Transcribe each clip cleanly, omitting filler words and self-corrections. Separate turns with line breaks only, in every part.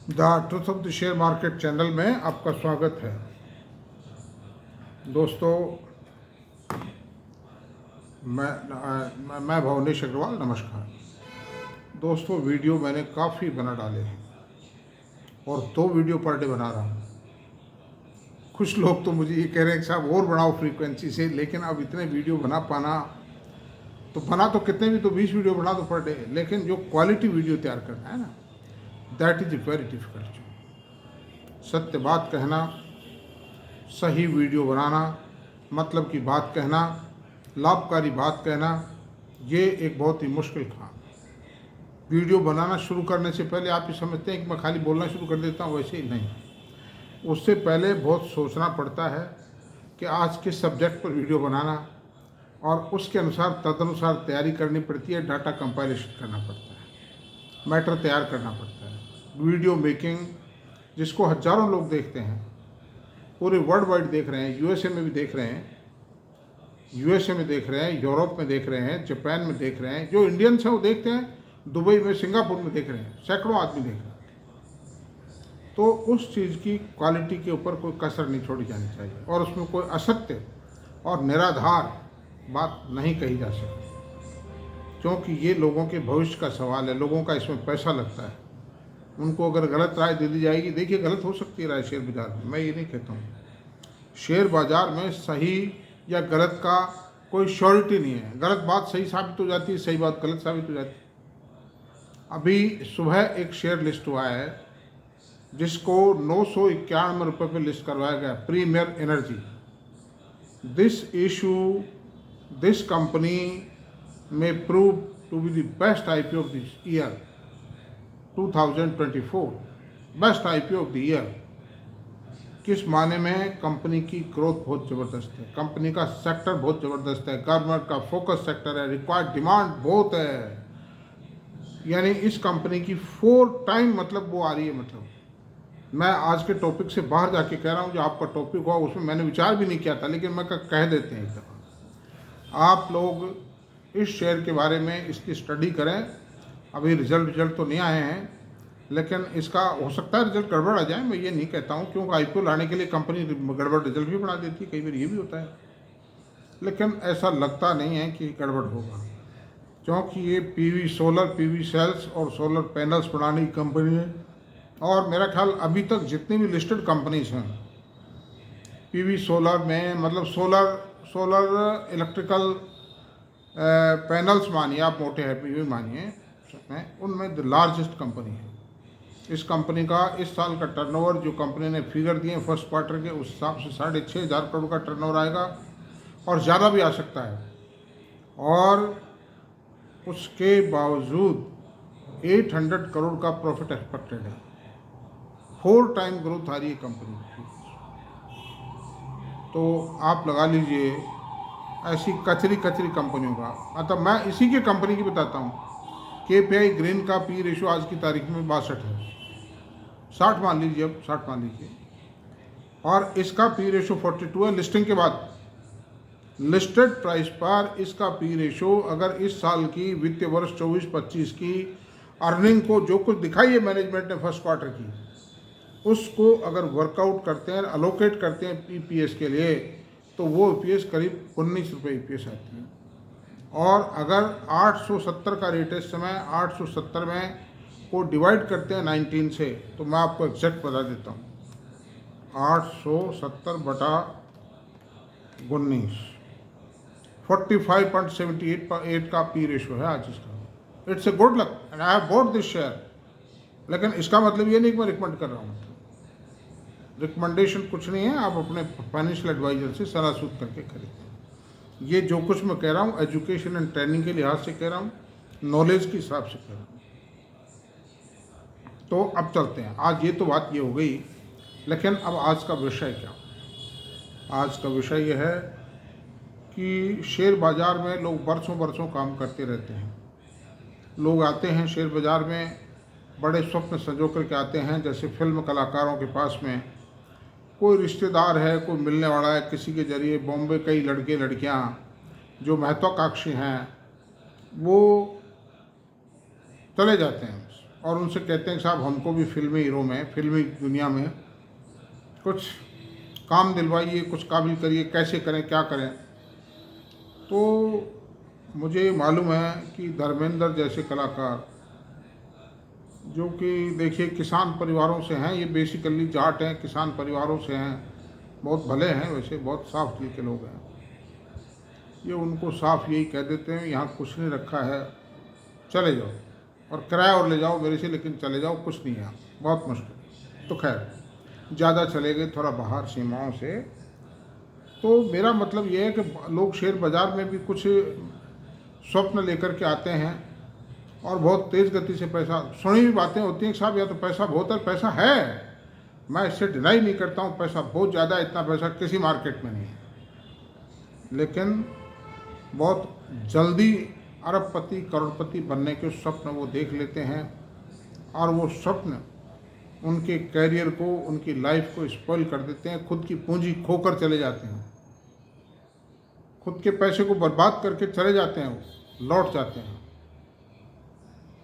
The truth of the share market channel में आपका स्वागत है। दोस्तों, मैं भवनेश अग्रवाल, नमस्कार। दोस्तों, वीडियो मैंने काफ़ी बना डाले हैं और 2 वीडियो पर डे बना रहा हूँ। कुछ लोग तो मुझे ये कह रहे हैं कि साहब और बढ़ाओ फ्रीक्वेंसी से, लेकिन अब इतने वीडियो बना पाना, तो बना तो कितने भी, तो 20 वीडियो बना दो पर डे, लेकिन जो क्वालिटी वीडियो तैयार करना है ना, दैट इज़ वेरी डिफिकल्ट। सत्य बात कहना, सही वीडियो बनाना, मतलब की बात कहना, लाभकारी बात कहना, ये एक बहुत ही मुश्किल काम। वीडियो बनाना शुरू करने से पहले आप ये समझते हैं कि मैं खाली बोलना शुरू कर देता हूँ, वैसे ही नहीं। उससे पहले बहुत सोचना पड़ता है कि आज किस सब्जेक्ट पर वीडियो बनाना, और उसके अनुसार तदनुसार तैयारी करनी पड़ती है। डाटा कंपाइलेशन करना पड़ता है, मैटर तैयार करना पड़ता है। वीडियो मेकिंग, जिसको हज़ारों लोग देखते हैं, पूरे वर्ल्ड वाइड देख रहे हैं, यूएसए में भी देख रहे हैं, यूरोप में देख रहे हैं, जापान में देख रहे हैं। जो इंडियंस हैं वो देखते हैं, दुबई में, सिंगापुर में देख रहे हैं, सैकड़ों आदमी देख रहे हैं। तो उस चीज़ की क्वालिटी के ऊपर कोई कसर नहीं छोड़ी जानी चाहिए, और उसमें कोई असत्य और निराधार बात नहीं कही जा सकती, क्योंकि ये लोगों के भविष्य का सवाल है। लोगों का इसमें पैसा लगता है। उनको अगर गलत राय दे दी जाएगी, देखिए गलत हो सकती है राय शेयर बाजार में, मैं ये नहीं कहता हूँ। शेयर बाजार में सही या गलत का कोई श्योरिटी नहीं है। गलत बात सही साबित हो जाती है, सही बात गलत साबित हो जाती है। अभी सुबह एक शेयर लिस्ट हुआ है जिसको 991 रुपये पर लिस्ट करवाया गया, प्रीमियर एनर्जी। दिस कंपनी में prove to be the best IPO of this year 2024, best IPO of the year. किस माने में? कंपनी की ग्रोथ बहुत ज़बरदस्त है, कंपनी का सेक्टर बहुत ज़बरदस्त है, गवर्नमेंट का फोकस सेक्टर है, रिक्वायर्ड डिमांड बहुत है। यानी इस कंपनी की 4 टाइम मतलब वो आ रही है। मतलब मैं आज के टॉपिक से बाहर जाके कह रहा हूँ, जो आपका टॉपिक हुआ उसमें मैंने विचार भी नहीं किया था, लेकिन मैं कह देते हैं एक दफ़ा। आप लोग इस शेयर के बारे में इसकी स्टडी करें। अभी रिजल्ट तो नहीं आए हैं, लेकिन इसका हो सकता है रिजल्ट गड़बड़ आ जाए, मैं ये नहीं कहता हूँ, क्योंकि आईपीओ लाने के लिए कंपनी गड़बड़ रिजल्ट भी बना देती है, कई बार ये भी होता है। लेकिन ऐसा लगता नहीं है कि गड़बड़ होगा, क्योंकि ये पीवी सेल्स और सोलर पैनल्स बनाने की कंपनी है। और मेरा ख्याल अभी तक जितनी भी लिस्टेड कंपनीज हैं पीवी सोलर में, मतलब सोलर इलेक्ट्रिकल पैनल्स मानिए आप, मोटे है पीवी मानिए, उनमें द लार्जेस्ट कंपनी है। इस कंपनी का इस साल का टर्नओवर, जो कंपनी ने फिगर दिए फर्स्ट क्वार्टर के, उस हिसाब से 6,500 करोड़ का टर्नओवर आएगा, और ज़्यादा भी आ सकता है। और उसके बावजूद 800 करोड़ का प्रॉफिट एक्सपेक्टेड है। 4 टाइम ग्रोथ आ रही है कंपनी की। तो आप लगा लीजिए ऐसी कचरी कंपनियों का, मतलब मैं इसी की कंपनी की बताता हूँ। KPI ग्रीन का पी रेशो आज की तारीख में 62 है, 60 मान लीजिए, अब 60 मान लीजिए, और इसका पी रेशो 42 है लिस्टिंग के बाद। लिस्टेड प्राइस पर इसका पी रेशो अगर इस साल की वित्तीय वर्ष 24-25 की अर्निंग को जो कुछ दिखाई है मैनेजमेंट ने फर्स्ट क्वार्टर की, उसको अगर वर्कआउट करते हैं, अलोकेट करते हैं EPS के लिए, तो वो EPS करीब 19 रुपये EPS आती है। और अगर 870 का रेट है इस समय, 870 में को डिवाइड करते हैं 19 से, तो मैं आपको एग्जैक्ट बता देता हूँ, 870 बटा 19, 45.78 का पी रेशो है आज इसका। It's a good luck and I have bought this share. लेकिन इसका मतलब ये नहीं कि मैं रिकमेंड कर रहा हूँ, रिकमेंडेशन कुछ नहीं है। आप अपने फाइनेंशियल एडवाइजर से सलाह सूद करके खरीदें। ये जो कुछ मैं कह रहा हूँ एजुकेशन एंड ट्रेनिंग के लिहाज से कह रहा हूँ, नॉलेज के हिसाब से कह रहा हूँ। तो अब चलते हैं, आज ये तो बात ये हो गई, लेकिन अब आज का विषय क्या? आज का विषय यह है कि शेयर बाज़ार में लोग बरसों काम करते रहते हैं। लोग आते हैं शेयर बाज़ार में, बड़े स्वप्न संजो कर के आते हैं। जैसे फिल्म कलाकारों के पास में कोई रिश्तेदार है, कोई मिलने वाला है, किसी के जरिए बॉम्बे कई लड़के लड़कियां जो महत्वाकांक्षी हैं वो चले जाते हैं और उनसे कहते हैं कि साहब हमको भी फिल्मी हीरो में, फिल्मी दुनिया में कुछ काम दिलवाइए, कुछ काबिल करिए, कैसे करें, क्या करें। तो मुझे मालूम है कि धर्मेंद्र जैसे कलाकार, जो कि देखिए किसान परिवारों से हैं, ये बेसिकली जाट हैं, किसान परिवारों से हैं, बहुत भले हैं, वैसे बहुत साफ दिल के लोग हैं। ये उनको साफ यही कह देते हैं, यहाँ कुछ नहीं रखा है, चले जाओ और किराया और ले जाओ मेरे से, लेकिन चले जाओ, कुछ नहीं है, बहुत मुश्किल। तो खैर ज़्यादा चले गए थोड़ा बाहर सीमाओं से। तो मेरा मतलब ये है कि लोग शेयर बाज़ार में भी कुछ स्वप्न लेकर के आते हैं और बहुत तेज़ गति से पैसा, सुनी हुई बातें होती हैं कि साहब या तो पैसा बहुत है, पैसा है, मैं इससे डिनाई नहीं करता हूँ, पैसा बहुत ज़्यादा, इतना पैसा किसी मार्केट में नहीं है, लेकिन बहुत जल्दी अरबपति करोड़पति बनने के स्वप्न वो देख लेते हैं और वो स्वप्न उनके कैरियर को, उनकी लाइफ को स्पॉइल कर देते हैं, खुद की पूंजी खोकर चले जाते हैं, खुद के पैसे को बर्बाद करके चले जाते हैं, वो लौट जाते हैं,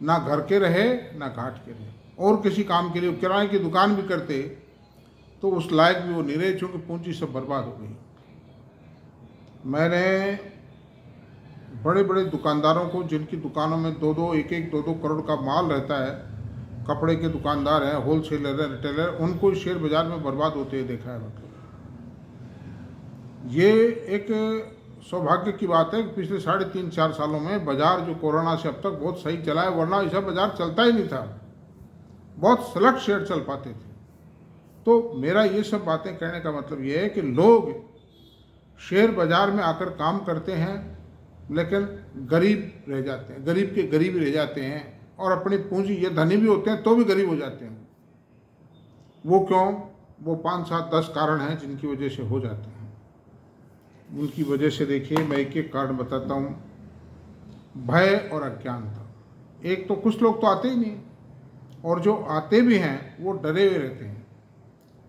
ना घर के रहे ना घाट के रहे, और किसी काम के लिए किराए की दुकान भी करते तो उस लायक भी वो नहीं रहे, क्योंकि पूंजी सब बर्बाद हो गई। मैंने बड़े बड़े दुकानदारों को, जिनकी दुकानों में दो दो करोड़ का माल रहता है, कपड़े के दुकानदार हैं, होलसेलर हैं, रिटेलर, उनको शेयर बाजार में बर्बाद होते हुए देखा है। मतलब ये एक सौभाग्य की बात है कि पिछले 3.5-4 सालों में बाजार जो कोरोना से अब तक बहुत सही चला है, वरना ऐसा बाजार चलता ही नहीं था, बहुत सेलेक्ट शेयर चल पाते थे। तो मेरा ये सब बातें कहने का मतलब ये है कि लोग शेयर बाजार में आकर काम करते हैं, लेकिन गरीब रह जाते हैं, गरीब के गरीब रह जाते हैं, और अपनी पूंजी, ये धनी भी होते हैं तो भी गरीब हो जाते हैं। वो क्यों? वो 5, 7, 10 कारण हैं जिनकी वजह से हो जाते हैं। उनकी वजह से देखिए, मैं एक एक कारण बताता हूँ। भय और अज्ञानता। एक तो कुछ लोग तो आते ही नहीं, और जो आते भी हैं वो डरे हुए रहते हैं।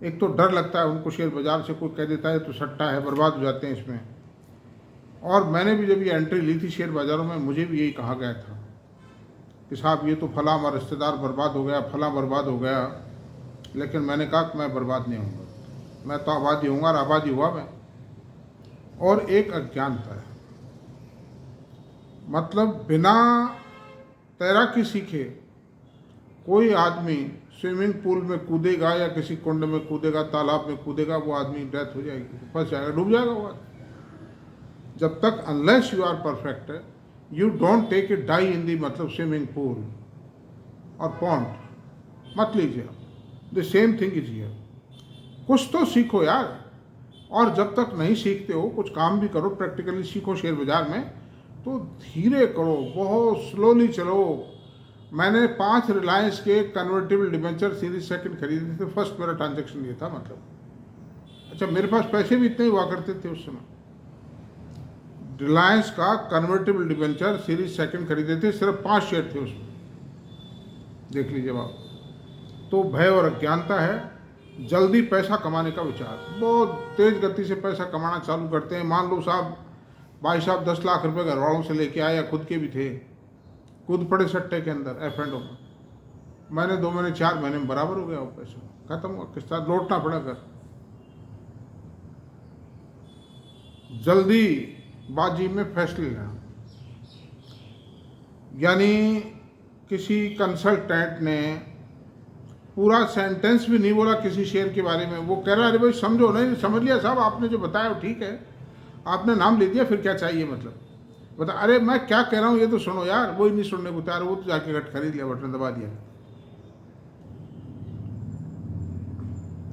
एक तो डर लगता है उनको, शेयर बाजार से कोई कह देता है तो सट्टा है, बर्बाद हो जाते हैं इसमें। और मैंने भी जब ये एंट्री ली थी शेयर बाज़ारों में, मुझे भी यही कहा गया था कि साहब ये तो फला हमारा रिश्तेदार बर्बाद हो गया, फला बर्बाद हो गया, लेकिन मैंने कहा कि मैं बर्बाद नहीं होऊंगा, मैं तो आबादी होऊंगा, और आबादी हुआ मैं। और एक अज्ञानता है, मतलब बिना तैराकी सीखे कोई आदमी स्विमिंग पूल में कूदेगा या किसी कुंड में कूदेगा, तालाब में कूदेगा, वो आदमी डेथ हो जाएगी, फंस जाएगा, डूब जाएगा वो आदमी। जब तक unless you are perfect, you don't take it die in the, मतलब स्विमिंग पूल और पॉन्ड मत लीजिए। The same thing is here. कुछ तो सीखो यार, और जब तक नहीं सीखते हो, कुछ काम भी करो, प्रैक्टिकली सीखो शेयर बाजार में, तो धीरे करो, बहुत स्लोली चलो। मैंने 5 रिलायंस के कन्वर्टेबल डिबेंचर सीरीज सेकंड खरीदे थे, फर्स्ट मेरा ट्रांजेक्शन ये था। मतलब अच्छा, मेरे पास पैसे भी इतने ही हुआ करते थे उस समय। रिलायंस का कन्वर्टेबल डिबेंचर सीरीज सेकंड खरीदे थे, सिर्फ 5 शेयर थे उसमें, देख लीजिए आप। तो भय और अज्ञानता है, जल्दी पैसा कमाने का विचार, बहुत तेज गति से पैसा कमाना चालू करते हैं। मान लो साहब, भाई साहब 10 लाख रुपए घर वालों से लेके आए, या खुद के भी थे, कूद पड़े सट्टे के अंदर, F&O में। मैंने 2 महीने 4 महीने में बराबर हो गया वो पैसा, खत्म हुआ, किस तरह लौटना पड़ा घर। जल्दी बाजी में फैसले लेना, यानी किसी कंसल्टेंट ने पूरा सेंटेंस भी नहीं बोला किसी शेयर के बारे में, वो कह रहा है अरे भाई समझो, नहीं समझ लिया साहब, आपने जो बताया वो ठीक है, आपने नाम ले दिया, फिर क्या चाहिए, मतलब बता, अरे मैं क्या कह रहा हूँ ये तो सुनो यार, वो ही नहीं सुनने को तैयार, वो तो जाके घट खरीद लिया, बटन दबा दिया।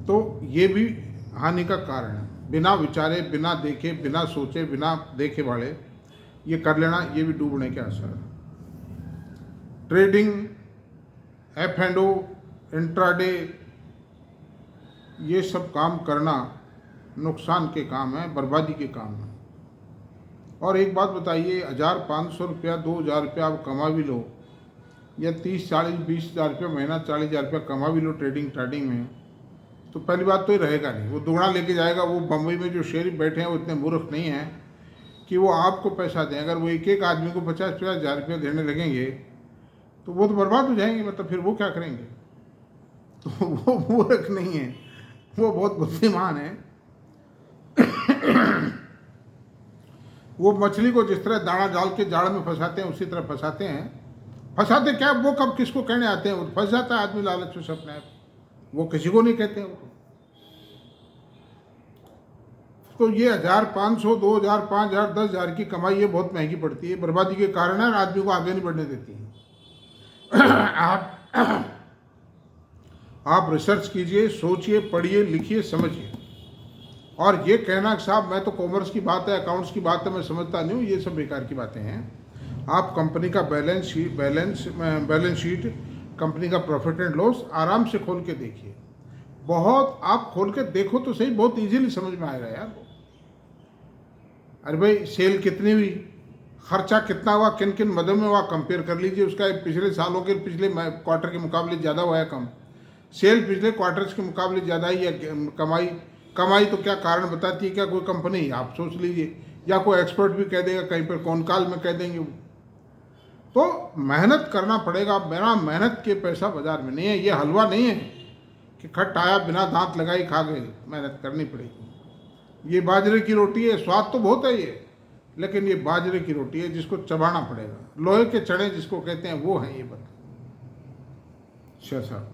तो ये भी हानि का कारण है, बिना विचारे, बिना देखे, बिना सोचे, बिना देखे भाड़े ये कर लेना, ये भी डूबने के आसार है। ट्रेडिंग, F&O, इंट्राडे, ये सब काम करना नुकसान के काम है, बर्बादी के काम है। और एक बात बताइए, 1,500 रुपया, 2,000 रुपया आप कमा भी लो, या 30, 40, 20,000 रुपया महीना, 40,000 रुपया कमा भी लो ट्रेडिंग में, तो पहली बात तो ये रहेगा नहीं, वो दुगना लेके जाएगा। वो बम्बई में जो शेर बैठे हैं वो इतने मूर्ख नहीं हैं कि वो आपको पैसा दें। अगर वो एक एक आदमी को 50-50 हज़ार रुपया देने लगेंगे तो वो तो बर्बाद हो जाएंगे, मतलब फिर वो क्या करेंगे। तो वो मूर्ख नहीं है, वो बहुत बुद्धिमान है। वो मछली को जिस तरह दाना डाल के जाल में फंसाते हैं उसी तरह फंसाते हैं। फंसाते क्या, वो कब किसको कहने आते हैं, वो फंस जाता है आदमी लालच में अपने आप, वो किसी को नहीं कहते हैं। तो ये 1,500, 2,000, 5,000, 10,000 की कमाई ये बहुत महंगी पड़ती है, बर्बादी के कारण है, आदमी को आगे नहीं बढ़ने देती है। आप रिसर्च कीजिए, सोचिए, पढ़िए, लिखिए, समझिए। और ये कहना कि साहब मैं तो कॉमर्स की बात है, अकाउंट्स की बात है, मैं समझता नहीं हूँ, ये सब बेकार की बातें हैं। आप कंपनी का बैलेंस शीट, कंपनी का प्रॉफिट एंड लॉस आराम से खोल के देखिए। बहुत आप खोल के देखो तो सही, बहुत इजीली समझ में आएगा यार। अरे भाई सेल कितनी हुई, खर्चा कितना हुआ, किन किन मदों में हुआ, कंपेयर कर लीजिए उसका। पिछले सालों के पिछले क्वार्टर के मुकाबले ज़्यादा हुआ है कम, सेल पिछले क्वार्टर्स के मुकाबले ज़्यादा ही या कमाई तो क्या कारण बताती है क्या कोई कंपनी, आप सोच लीजिए। या कोई एक्सपर्ट भी कह देगा, कहीं पर कौन काल में कह देंगे वो। तो मेहनत करना पड़ेगा, बिना मेहनत के पैसा बाजार में नहीं है। ये हलवा नहीं है कि खट आया बिना दांत लगाई खा गए, मेहनत करनी पड़ेगी। ये बाजरे की रोटी है, स्वाद तो बहुत है ये, लेकिन ये बाजरे की रोटी है जिसको चबाना पड़ेगा। लोहे के चने जिसको कहते हैं वो है ये बता। साहब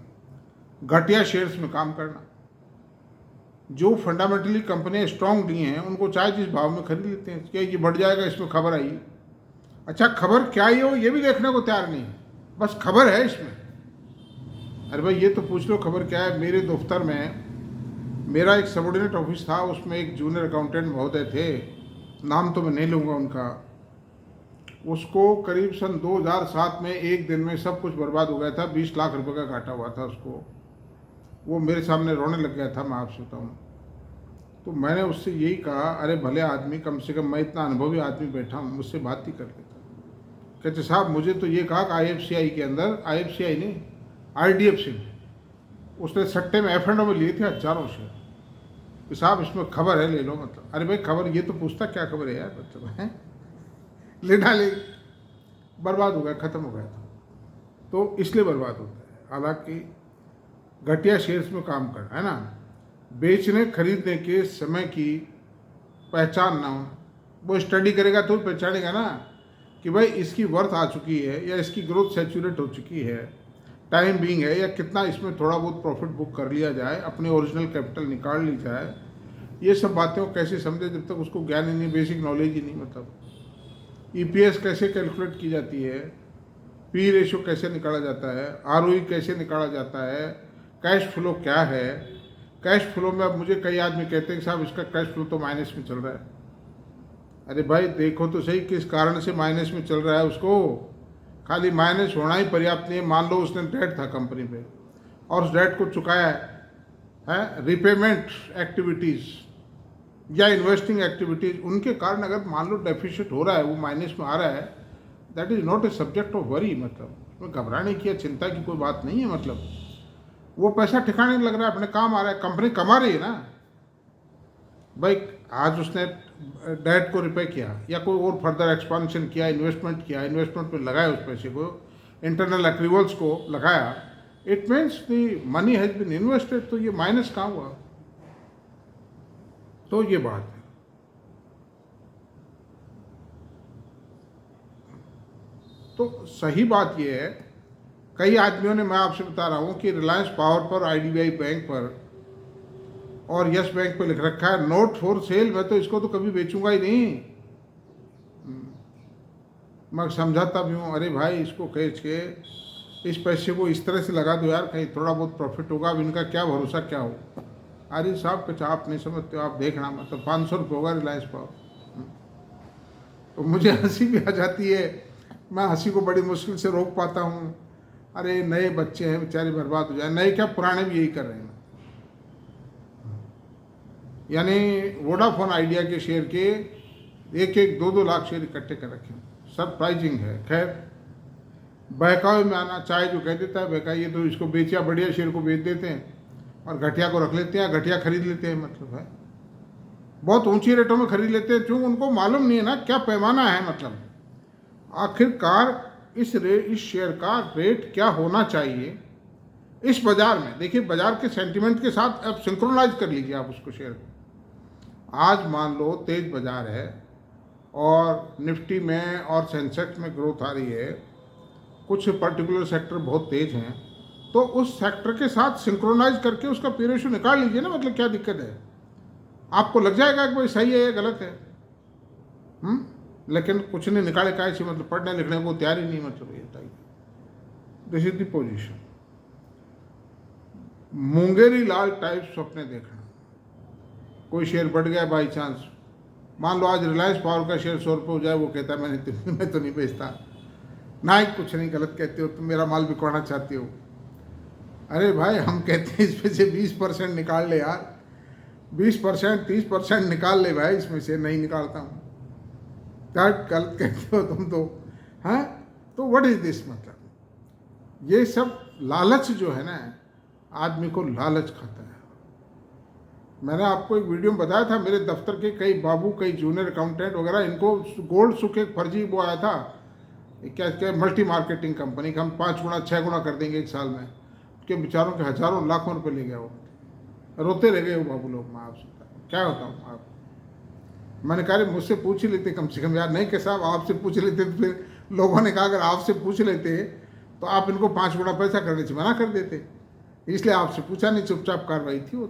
घटिया शेयर्स में काम करना, जो फंडामेंटली कंपनियां स्ट्रांग नहीं हैं उनको चाहे जिस भाव में खरीद लेते हैं, क्या ये बढ़ जाएगा इसमें खबर आई। अच्छा खबर क्या ही हो ये भी देखने को तैयार नहीं है, बस खबर है इसमें। अरे भाई ये तो पूछ लो खबर क्या है। मेरे दफ्तर में मेरा एक सबऑर्डिनेट ऑफिस था, उसमें एक जूनियर अकाउंटेंट महोदय थे, नाम तो मैं नहीं लूँगा उनका। उसको करीब सन 2007 में एक दिन में सब कुछ बर्बाद हो गया था, 20 लाख रुपए का घाटा हुआ था उसको। वो मेरे सामने रोने लग गया था, मैं आपसे बताऊँ। तो मैंने उससे यही कहा, अरे भले आदमी, कम से कम मैं इतना अनुभवी आदमी बैठा हूँ, मुझसे बात ही कर लेता। कहते साहब मुझे तो ये कहा कि IFCI के अंदर, IFCI नहीं IDFC में उसने सट्टे में F&O में लिए थे हजारों शेयर, कि साहब इसमें खबर है ले लो। मतलब अरे भाई खबर, ये तो पूछता क्या खबर है यार, मतलब है ले डाले, बर्बाद हो गया, ख़त्म हो गया था। तो इसलिए बर्बाद होता है। हालांकि घटिया शेयर्स में काम करना है ना, बेचने खरीदने के समय की पहचान ना हो, वो स्टडी करेगा तो पहचानेगा ना कि भाई इसकी वर्थ आ चुकी है या इसकी ग्रोथ सैचुरेट हो चुकी है, टाइम बीइंग है, या कितना इसमें थोड़ा बहुत प्रॉफिट बुक कर लिया जाए, अपने ओरिजिनल कैपिटल निकाल ली जाए। ये सब बातें वो कैसे समझे जब तक उसको ज्ञान ही नहीं, बेसिक नॉलेज ही नहीं। मतलब EPS कैसे कैलकुलेट की जाती है, P रेशो कैसे निकाला जाता है, ROE कैसे निकाला जाता है, कैश फ्लो क्या है। कैश फ्लो में अब मुझे कई आदमी कहते हैं कि साहब इसका कैश फ्लो तो माइनस में चल रहा है। अरे भाई देखो तो सही किस कारण से माइनस में चल रहा है। उसको खाली माइनस होना ही पर्याप्त नहीं है। मान लो उसने डेट था कंपनी पे और उस डेट को चुकाया है, रिपेमेंट एक्टिविटीज़ या इन्वेस्टिंग एक्टिविटीज़, उनके कारण अगर मान लो डेफिसिट हो रहा है, वो माइनस में आ रहा है, that is not a subject of worry. मतलब उसमें घबराने की या चिंता की कोई बात नहीं है। मतलब वो पैसा ठिकाने लग रहा है, अपने काम आ रहा है, कंपनी कमा रही है ना भाई। आज उसने डेट को रिपे किया या कोई और फर्दर एक्सपांशन किया, इन्वेस्टमेंट किया, इन्वेस्टमेंट पे लगाया उस पैसे को, इंटरनल एक्रीवल्स को लगाया, it means the money has been invested. तो ये माइनस कहाँ हुआ। तो ये बात है। तो सही बात ये है, कई आदमियों ने, मैं आपसे बता रहा हूँ कि रिलायंस पावर पर, IDBI बैंक पर और यस बैंक पे लिख रखा है नोट फॉर सेल। मैं तो इसको तो कभी बेचूंगा ही नहीं। मैं समझाता भी हूँ, अरे भाई इसको बेच के इस पैसे को इस तरह से लगा दो यार, कहीं थोड़ा बहुत प्रॉफिट होगा। अब इनका क्या भरोसा क्या हो। अरे साहब कुछ आप नहीं समझते हो, आप देखना, मतलब 500 रुपये होगा रिलायंस पावर। तो मुझे हंसी भी आ जाती है, मैं हंसी को बड़ी मुश्किल से रोक पाता हूँ। अरे नए बच्चे हैं बेचारे, बर्बाद हो जाए, नए क्या पुराने भी यही कर रहे हैं। यानी वोडाफोन आइडिया के शेयर के 1-1, 2-2 लाख शेयर इकट्ठे कर रखे, सरप्राइजिंग है। खैर बहकावे में आना, चाहे जो कह देता है बहकाइए, तो इसको बेचा, बढ़िया शेयर को बेच देते हैं और घटिया को रख लेते हैं, घटिया खरीद लेते हैं। मतलब है बहुत ऊंची रेटों में खरीद लेते हैं, क्योंकि उनको मालूम नहीं है ना क्या पैमाना है। मतलब आखिरकार इस शेयर का रेट क्या होना चाहिए इस बाजार में। देखिए बाजार के सेंटिमेंट के साथ अब सिंक्रोनाइज कर लीजिए आप उसको शेयर को। आज मान लो तेज बाजार है और निफ्टी में और सेंसेक्स में ग्रोथ आ रही है, कुछ पर्टिकुलर सेक्टर बहुत तेज हैं, तो उस सेक्टर के साथ सिंक्रोनाइज करके उसका पी रेशियो निकाल लीजिए ना। मतलब क्या दिक्कत है, आपको लग जाएगा कि भाई सही है या गलत है। लेकिन कुछ नहीं निकाले का ऐसी, मतलब पढ़ने लिखने को तैयार ही नहीं, मतलब ये type. This is the position. Mungeri Lal type स्वप्न देखना। कोई शेयर बढ़ गया बाई चांस, मान लो आज रिलायंस पावर का शेयर 100 रुपये हो जाए, वो कहता है मैं तो नहीं बेचता। ना ही कुछ नहीं गलत कहते हो, तुम मेरा माल बिकवाना चाहते हो। अरे भाई हम कहते हैं इसमें से 20% निकाल ले यार, 20% 30% निकाल ले भाई, इसमें से नहीं निकालता हूँ। क्या गलत कहते हो तुम तो। हाँ तो व्हाट इज दिस, मतलब ये सब लालच जो है ना, आदमी को लालच खाता है। मैंने आपको एक वीडियो में बताया था, मेरे दफ्तर के कई बाबू, कई जूनियर अकाउंटेंट वगैरह, इनको गोल्ड सुख एक फर्जी वो आया था, क्या मल्टी मार्केटिंग कंपनी का, हम 5 गुना 6 गुना कर देंगे एक साल में। के बेचारों के हजारों लाखों रुपए ले गया वो, रोते रह गए वो बाबू लोग। मैं आपसे क्या बताऊँ आप, मैंने कहा मुझसे पूछ ही लेते कम से कम यार। नहीं कि साहब आपसे पूछ लेते तो फिर लोगों ने कहा अगर आपसे पूछ लेते तो आप इनको 5 गुना पैसा करने से मना कर देते, इसलिए आपसे पूछा नहीं, चुपचाप कार्रवाई थी वो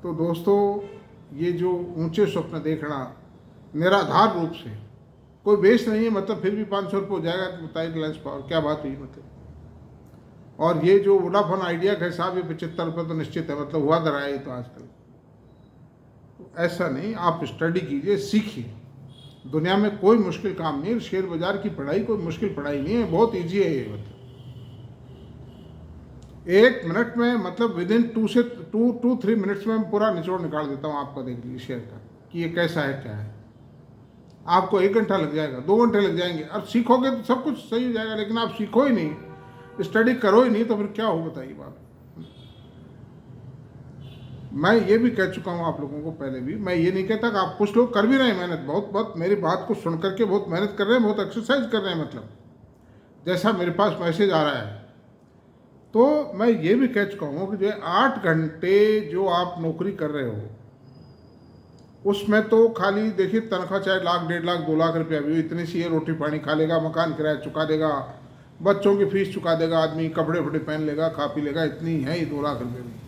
तो दोस्तों ये जो ऊंचे स्वप्न देखना निराधार रूप से, कोई बेच नहीं है, मतलब फिर भी 500 रुपये हो जाएगा तो बताइए रिलायंस पावर क्या बात हुई मतलब। और ये जो वोडाफोन आइडिया का हिसाब, ये 75 रुपये तो निश्चित है, मतलब हुआ दर है तो आजकल। तो ऐसा नहीं, आप स्टडी कीजिए, सीखिए। दुनिया में कोई मुश्किल काम नहीं, शेयर बाजार की पढ़ाई कोई मुश्किल पढ़ाई नहीं है, बहुत ईजी है ये। मतलब 1 मिनट में, मतलब विद इन 2 मिनट्स में पूरा निचोड़ निकाल देता हूँ आपका। देख लीजिए शेयर का कि ये कैसा है क्या है। आपको 1 घंटा लग जाएगा, 2 घंटे लग जाएंगे, और सीखोगे तो सब कुछ सही हो जाएगा। लेकिन आप सीखो ही नहीं, स्टडी करो ही नहीं, तो फिर क्या हो बताइए बात। मैं ये भी कह चुका हूँ आप लोगों को पहले भी, मैं ये नहीं कहता कि आप कुछ लोग कर भी रहे हैं मेहनत, बहुत मेरी बात को सुन करके बहुत मेहनत कर रहे हैं, बहुत एक्सरसाइज कर रहे हैं। मतलब जैसा मेरे पास मैसेज आ रहा है, तो मैं ये भी कह चुका हूँ कि जो 8 घंटे जो आप नौकरी कर रहे हो, उसमें तो खाली देखिए तनख्वाह चाहे लाख 1.5 लाख 2 लाख रुपया भी हो, इतनी सी है, रोटी पानी खा लेगा, मकान किराया चुका देगा, बच्चों की फीस चुका देगा, आदमी कपड़े वपड़े पहन लेगा, खा पी लेगा, इतनी है ही 2 लाख रुपये में।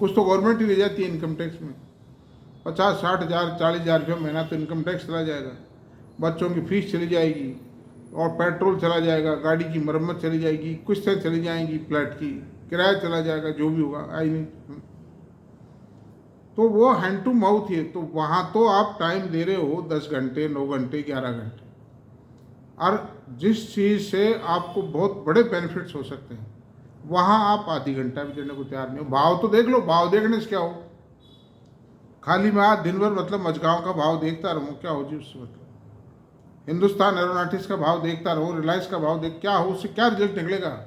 कुछ तो गवर्नमेंट ही ले जाती है इनकम टैक्स में, 50-60 हज़ार 40 हज़ार रुपये महीना तो इनकम टैक्स चला जाएगा, बच्चों की फीस चली जाएगी, और पेट्रोल चला जाएगा, गाड़ी की मरम्मत चली जाएगी, किस्तें चली जाएंगी, फ्लैट की किराया चला जाएगा, जो भी होगा आई नहीं। तो वो हैंड टू माउथ है। तो वहाँ तो आप टाइम दे रहे हो 10 घंटे 9 घंटे 11 घंटे, और जिस चीज़ से आपको बहुत बड़े बेनिफिट्स हो सकते हैं, वहाँ आप आधी घंटा भी देने को तैयार नहीं हो। भाव तो देख लो, भाव देखने से क्या हो, खाली मैं आज दिन भर मतलब मजगांव का भाव देखता रहूँ, क्या हो जी उससे। मतलब हिंदुस्तान एरोनॉटिक्स का भाव देखता रहूँ, रिलायंस का भाव देख, क्या हो, उससे क्या रिजल्ट निकलेगा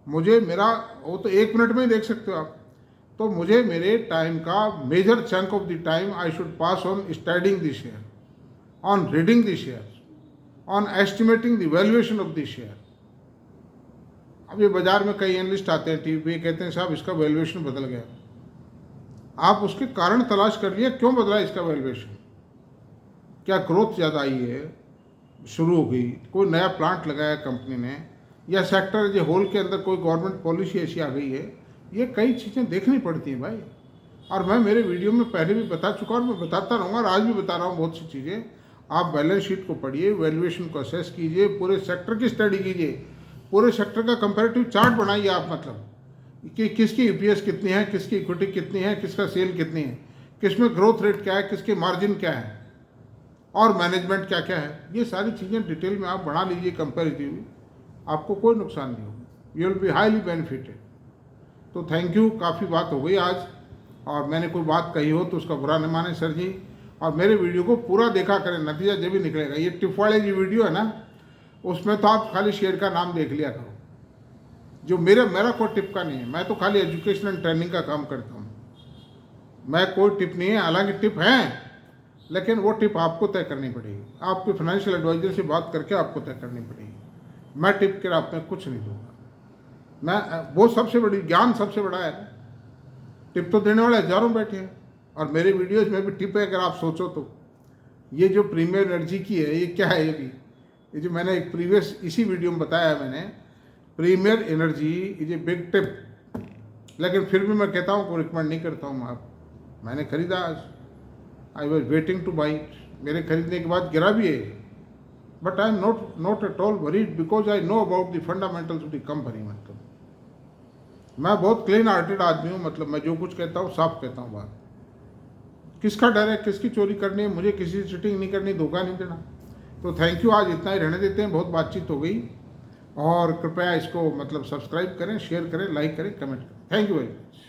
मुझे। मेरा वो तो 1 मिनट में ही देख सकते हो आप। तो मुझे मेरे टाइम का major chunk of the time I should pass on studying the share, on reading the share, on estimating the valuation of the share. अब ये बाजार में कई एनालिस्ट आते हैं टीवी पे, कहते हैं साहब इसका वैल्यूएशन बदल गया। आप उसके कारण तलाश कर लिए, क्यों बदला इसका वैल्यूएशन। क्या ग्रोथ ज़्यादा आई है, शुरू हो गई, कोई नया प्लांट लगाया कंपनी ने, या सेक्टर जो होल के अंदर कोई गवर्नमेंट पॉलिसी ऐसी आ गई है। ये कई चीज़ें देखनी पड़ती हैं भाई। और मैं मेरे वीडियो में पहले भी बता चुका और मैं बताता रहूँगा, और आज भी बता रहा हूँ बहुत सी चीज़ें। आप बैलेंस शीट को पढ़िए, वैल्यूएशन को असेस कीजिए, पूरे सेक्टर की स्टडी कीजिए, पूरे सेक्टर का कंपैरेटिव चार्ट बनाइए आप। मतलब कि किसकी ईपीएस कितनी है, किसकी इक्विटी कितनी है, किसका सेल कितनी है, किसमें ग्रोथ रेट क्या है, किसके मार्जिन क्या है, और मैनेजमेंट क्या क्या है। ये सारी चीज़ें डिटेल में आप बढ़ा लीजिए कंपैरेटिवली, आपको कोई नुकसान नहीं होगा, you will be highly benefited. तो थैंक यू, काफ़ी बात हो गई आज, और मैंने कोई बात कही हो तो उसका बुरा न माने सर जी। और मेरे वीडियो को पूरा देखा करें, नतीजा जब भी निकलेगा। ये टिप वाले जो वीडियो है ना, उसमें तो आप खाली शेयर का नाम देख लिया करो, जो मेरा कोई टिप का नहीं है। मैं तो खाली एजुकेशन एंड ट्रेनिंग का काम करता हूँ, मैं कोई टिप नहीं है। हालांकि टिप है, लेकिन वो टिप आपको तय करनी पड़ेगी, आपके फाइनेंशियल एडवाइजर से बात करके आपको तय करनी पड़ेगी। मैं टिप के आप में कुछ नहीं दूंगा। मैं वो सबसे बड़ी ज्ञान सबसे बड़ा है। टिप तो देने वाले हजारों बैठे हैं, और मेरे वीडियोज में भी टिप है। अगर आप सोचो तो ये जो प्रीमियर एनर्जी की है, ये क्या है? ये जो मैंने एक प्रीवियस इसी वीडियो में बताया है मैंने, premier energy is a big tip. लेकिन फिर भी मैं कहता हूँ को रिकमेंड नहीं करता हूँ। आप मैंने खरीदा, I was waiting two by it. मेरे खरीदने के बाद गिरा भी है, but I am not at all worried because I know about the fundamentals of the company. मतलब मैं बहुत क्लीन हार्टेड आदमी हूँ। मतलब मैं जो कुछ कहता हूँ साफ कहता हूँ बात। किसका डर है, किसकी चोरी करनी है, मुझे किसी से चीटिंग नहीं करनी, धोखा नहीं देना। तो थैंक यू, आज इतना ही रहने देते हैं, बहुत बातचीत हो गई। और कृपया इसको मतलब सब्सक्राइब करें, शेयर करें, लाइक करें, कमेंट करें। Thank you very much.